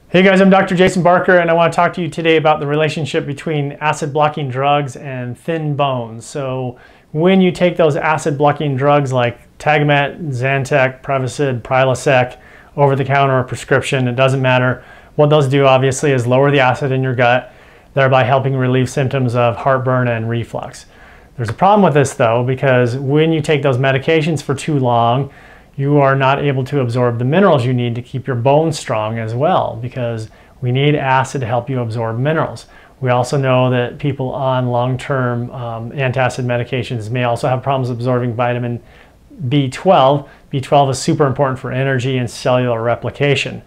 Hey guys, I'm Dr. Jason Barker and I want to talk to you today about the relationship between acid blocking drugs and thin bones. So when you take those acid blocking drugs like Tagamet, Zantac, Prevacid, Prilosec, over the counter or prescription, it doesn't matter. What those do obviously is lower the acid in your gut, thereby helping relieve symptoms of heartburn and reflux. There's a problem with this though, because when you take those medications for too long, you are not able to absorb the minerals you need to keep your bones strong as well, because we need acid to help you absorb minerals. We also know that people on long-term antacid medications may also have problems absorbing vitamin B12. B12 is super important for energy and cellular replication.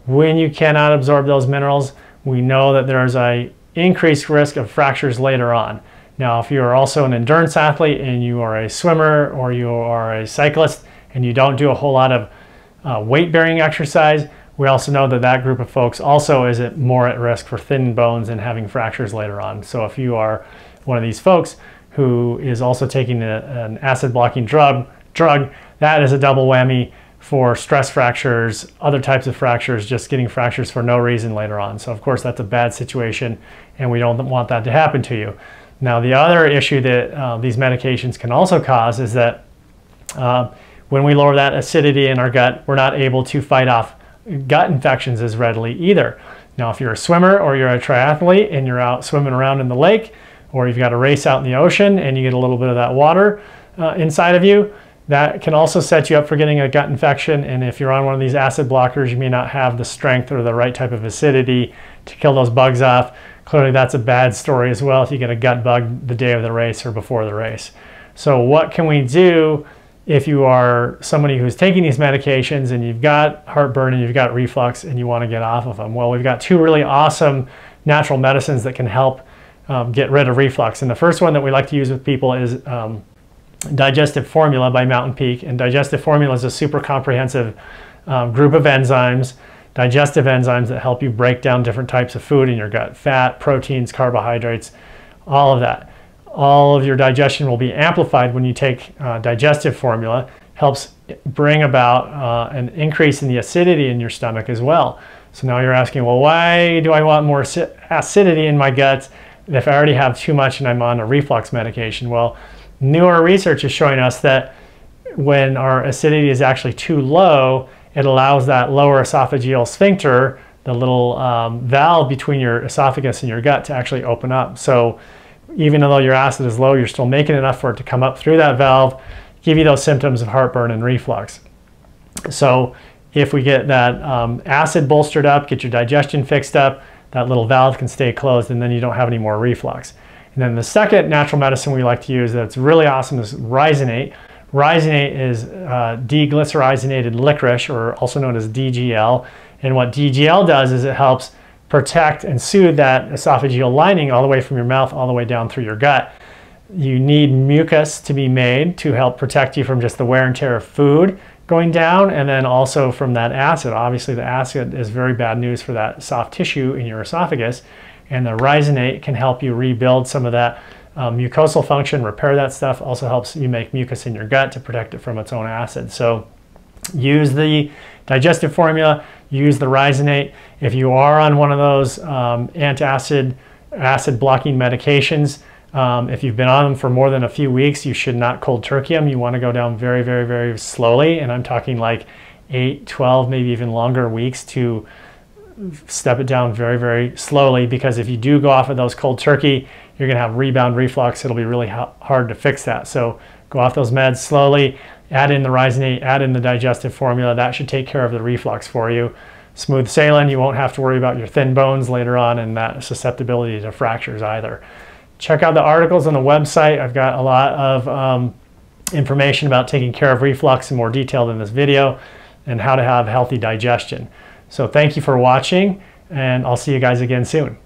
When you cannot absorb those minerals, we know that there's an increased risk of fractures later on. Now, if you are also an endurance athlete and you are a swimmer or you are a cyclist and you don't do a whole lot of weight-bearing exercise, we also know that that group of folks also is more at risk for thin bones and having fractures later on. So if you are one of these folks who is also taking an acid-blocking drug, that is a double whammy for stress fractures, other types of fractures, just getting fractures for no reason later on. So of course that's a bad situation and we don't want that to happen to you. Now, the other issue that these medications can also cause is that when we lower that acidity in our gut, we're not able to fight off gut infections as readily either. Now, if you're a swimmer or you're a triathlete and you're out swimming around in the lake, or you've got a race out in the ocean and you get a little bit of that water inside of you, that can also set you up for getting a gut infection. And if you're on one of these acid blockers, you may not have the strength or the right type of acidity to kill those bugs off. Clearly that's a bad story as well if you get a gut bug the day of the race or before the race. So what can we do if you are somebody who's taking these medications and you've got heartburn and you've got reflux and you want to get off of them? Well, we've got two really awesome natural medicines that can help get rid of reflux. And the first one that we like to use with people is Digestive Formula by Mountain Peak. And Digestive Formula is a super comprehensive group of enzymes, digestive enzymes that help you break down different types of food in your gut: fat, proteins, carbohydrates, all of that. All of your digestion will be amplified when you take Digestive Formula. Helps bring about an increase in the acidity in your stomach as well. So now you're asking, well, why do I want more acidity in my gut if I already have too much and I'm on a reflux medication? Well, newer research is showing us that when our acidity is actually too low, it allows that lower esophageal sphincter, the little valve between your esophagus and your gut, to actually open up. So even though your acid is low, you're still making enough for it to come up through that valve, give you those symptoms of heartburn and reflux. So if we get that acid bolstered up, get your digestion fixed up, that little valve can stay closed and then you don't have any more reflux. And then the second natural medicine we like to use that's really awesome is rhizinate. Rhizinate is deglycyrrhizinated licorice, or also known as DGL. And what DGL does is it helps protect and soothe that esophageal lining all the way from your mouth all the way down through your gut. You need mucus to be made to help protect you from just the wear and tear of food going down, and then also from that acid. Obviously the acid is very bad news for that soft tissue in your esophagus, and the rhizinate can help you rebuild some of that mucosal function, repair that stuff. Also helps you make mucus in your gut to protect it from its own acid. So use the Digestive Formula, use the rhizinate. If you are on one of those antacid, acid blocking medications, if you've been on them for more than a few weeks, you should not cold turkey them. You want to go down very, very, very slowly. And I'm talking like 8, 12, maybe even longer weeks to step it down very, very slowly, because if you do go off of those cold turkey, you're going to have rebound reflux. It'll be really hard to fix that. So go off those meds slowly, add in the rhizinate, add in the Digestive Formula. That should take care of the reflux for you. Smooth sailing. You won't have to worry about your thin bones later on and that susceptibility to fractures either. Check out the articles on the website. I've got a lot of information about taking care of reflux in more detail than this video, and how to have healthy digestion. So thank you for watching, and I'll see you guys again soon.